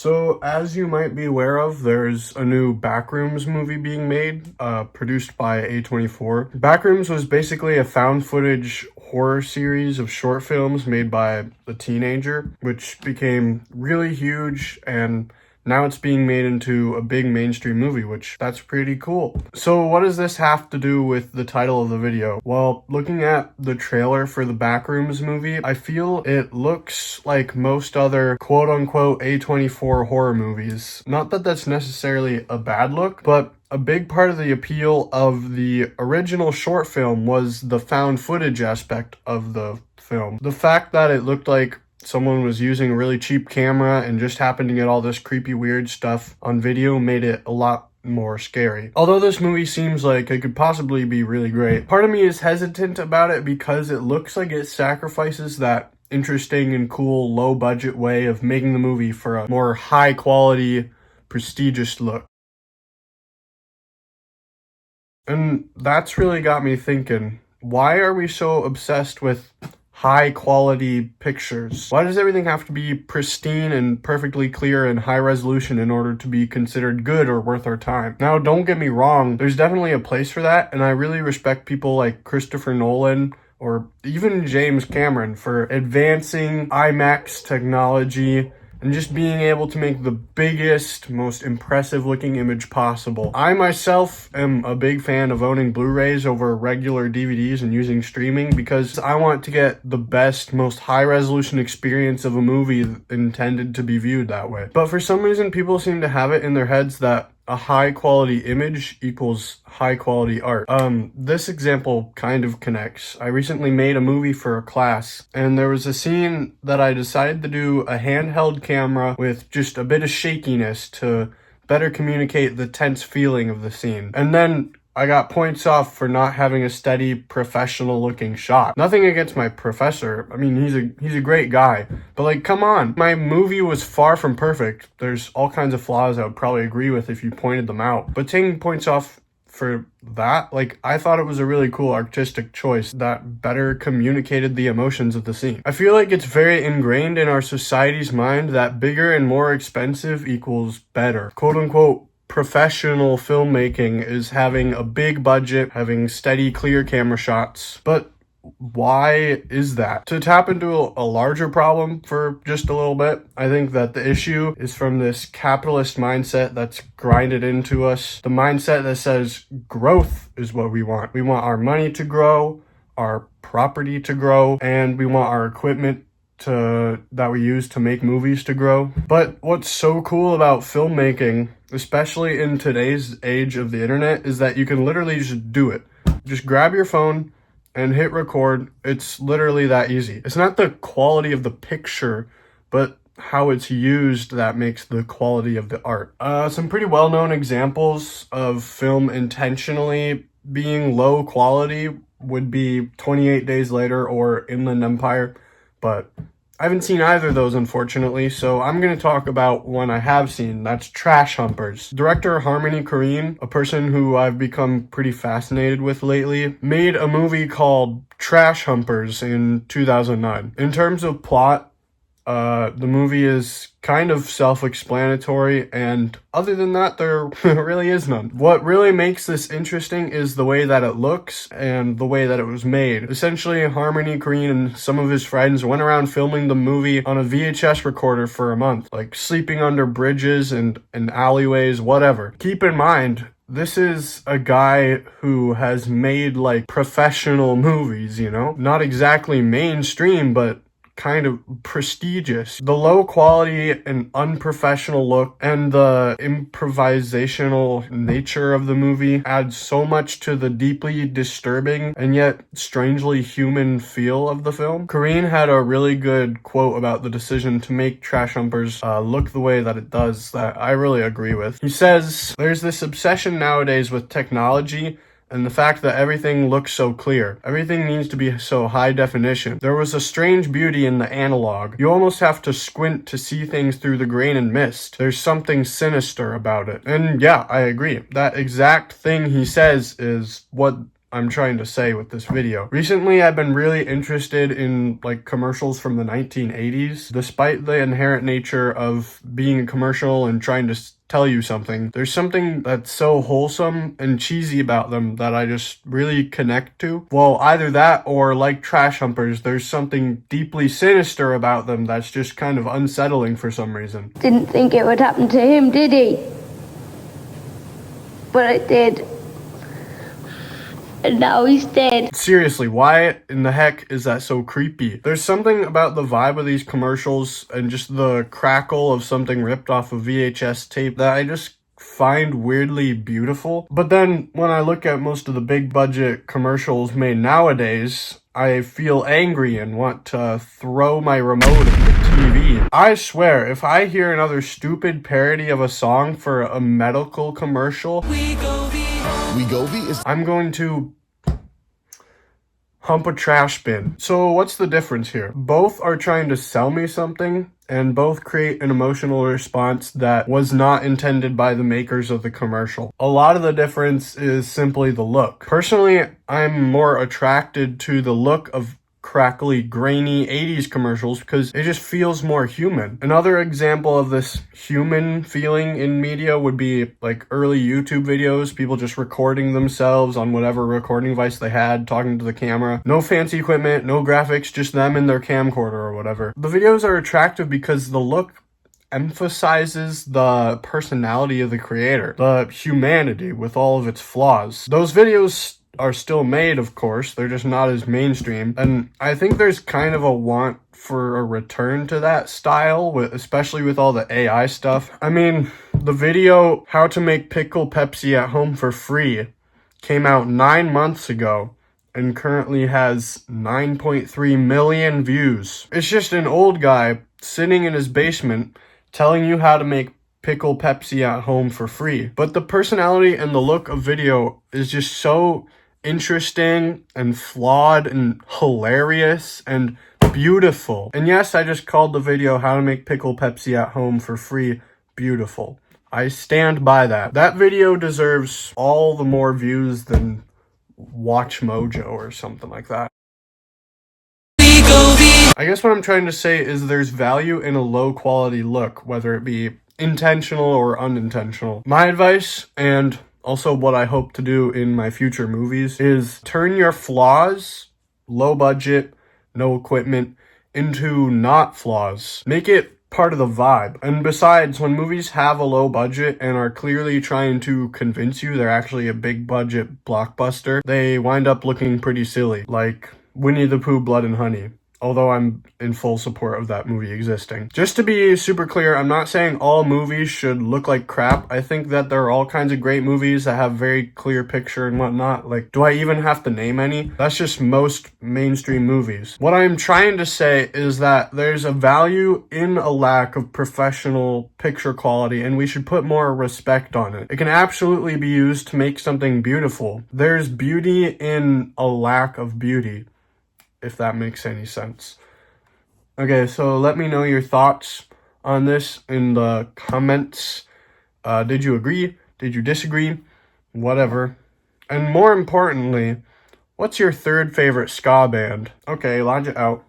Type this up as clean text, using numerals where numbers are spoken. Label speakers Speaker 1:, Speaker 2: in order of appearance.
Speaker 1: So, as you might be aware of, there's a new Backrooms movie being made, produced by A24. Backrooms was basically a found footage horror series of short films made by a teenager, which became really huge, and now it's being made into a big mainstream movie, which that's pretty cool. So what does this have to do with the title of the video? Well, looking at the trailer for the Backrooms movie, I feel it looks like most other quote-unquote A24 horror movies. Not that that's necessarily a bad look, but a big part of the appeal of the original short film was the found footage aspect of the film. The fact that it looked like someone was using a really cheap camera and just happened to get all this creepy, weird stuff on video made it a lot more scary. Although this movie seems like it could possibly be really great, part of me is hesitant about it because it looks like it sacrifices that interesting and cool low budget way of making the movie for a more high quality, prestigious look. And that's really got me thinking, why are we so obsessed with high quality pictures? Why does everything have to be pristine and perfectly clear and high resolution in order to be considered good or worth our time? Now, don't get me wrong, there's definitely a place for that, and I really respect people like Christopher Nolan or even James Cameron for advancing IMAX technology and just being able to make the biggest, most impressive looking image possible. I myself am a big fan of owning Blu-rays over regular DVDs and using streaming because I want to get the best, most high resolution experience of a movie intended to be viewed that way. But for some reason, people seem to have it in their heads that a high quality image equals high quality art. This example kind of connects. I recently made a movie for a class, and there was a scene that I decided to do a handheld camera with just a bit of shakiness to better communicate the tense feeling of the scene. And then I got points off for not having a steady, professional-looking shot. Nothing against my professor. I mean, he's a great guy. But, like, come on. My movie was far from perfect. There's all kinds of flaws I would probably agree with if you pointed them out. But taking points off for that, like, I thought it was a really cool artistic choice that better communicated the emotions of the scene. I feel like it's very ingrained in our society's mind that bigger and more expensive equals better. Quote-unquote, professional filmmaking is having a big budget, having steady, clear camera shots. But why is that? To tap into a larger problem for just a little bit, I think that the issue is from this capitalist mindset that's grinded into us. The mindset that says growth is what we want. We want our money to grow, our property to grow, and we want our equipment that we use to make movies to grow. But what's so cool about filmmaking, especially in today's age of the internet, is that you can literally just do it. Just grab your phone and hit record. It's literally that easy. It's not the quality of the picture, but how it's used that makes the quality of the art. Some pretty well-known examples of film intentionally being low quality would be 28 Days Later or Inland Empire, but I haven't seen either of those, unfortunately, so I'm going to talk about one I have seen. That's Trash Humpers. Director Harmony Korine, a person who I've become pretty fascinated with lately, made a movie called Trash Humpers in 2009. In terms of plot, the movie is kind of self-explanatory, and other than that, there really is none. What really makes this interesting is the way that it looks and the way that it was made. Essentially, Harmony Korine and some of his friends went around filming the movie on a VHS recorder for a month, like sleeping under bridges and alleyways, whatever. Keep in mind, this is a guy who has made, like, professional movies, you know? Not exactly mainstream, but kind of prestigious. The low quality and unprofessional look and the improvisational nature of the movie adds so much to the deeply disturbing and yet strangely human feel of the film. Korine had a really good quote about the decision to make Trash Humpers look the way that it does that I really agree with. He says, "There's this obsession nowadays with technology and the fact that everything looks so clear. Everything needs to be so high definition. There was a strange beauty in the analog. You almost have to squint to see things through the grain and mist. There's something sinister about it." And yeah, I agree. That exact thing he says is what I'm trying to say with this video. Recently, I've been really interested in like commercials from the 1980s. Despite the inherent nature of being a commercial and trying to tell you something, there's something that's so wholesome and cheesy about them that I just really connect to. Well, either that or like Trash Humpers, there's something deeply sinister about them that's just kind of unsettling for some reason.
Speaker 2: Didn't think it would happen to him, did he? But it did. And now he's dead.
Speaker 1: Seriously, why in the heck is that so creepy? There's something about the vibe of these commercials and just the crackle of something ripped off a VHS tape that I just find weirdly beautiful. But then when I look at most of the big budget commercials made nowadays, I feel angry and want to throw my remote at the TV. I swear, if I hear another stupid parody of a song for a medical commercial, I'm going to hump a trash bin. So what's the difference here? Both are trying to sell me something, and both create an emotional response that was not intended by the makers of the commercial. A lot of the difference is simply the look. Personally, I'm more attracted to the look of crackly, grainy 80s commercials because it just feels more human. Another example of this human feeling in media would be like early YouTube videos, people just recording themselves on whatever recording device they had, talking to the camera. No fancy equipment, no graphics, just them in their camcorder or whatever. The videos are attractive because the look emphasizes the personality of the creator, the humanity with all of its flaws. Those videos are still made, of course, they're just not as mainstream, and I think there's kind of a want for a return to that style, especially with all the AI stuff. I mean, the video How to Make Pickle Pepsi at Home for Free came out 9 months ago and currently has 9.3 million views. It's just an old guy sitting in his basement telling you how to make pickle Pepsi at home for free. But the personality and the look of video is just so interesting and flawed and hilarious and beautiful. And yes, I just called the video How to Make Pickle Pepsi at Home for Free beautiful. I stand by that. That video deserves all the more views than Watch Mojo or something like that. I guess what I'm trying to say is there's value in a low quality look, whether it be intentional or unintentional. My advice, and also what I hope to do in my future movies, is turn your flaws, low budget, no equipment, into not flaws. Make it part of the vibe. And besides, when movies have a low budget and are clearly trying to convince you they're actually a big budget blockbuster, they wind up looking pretty silly, like Winnie the Pooh, Blood and Honey. Although I'm in full support of that movie existing. Just to be super clear, I'm not saying all movies should look like crap. I think that there are all kinds of great movies that have very clear picture and whatnot. Like, do I even have to name any? That's just most mainstream movies. What I'm trying to say is that there's a value in a lack of professional picture quality, and we should put more respect on it. It can absolutely be used to make something beautiful. There's beauty in a lack of beauty, if that makes any sense. Okay, so let me know your thoughts on this in the comments. Did you agree? Did you disagree? Whatever. And more importantly, what's your third favorite ska band? Okay, Elijah out.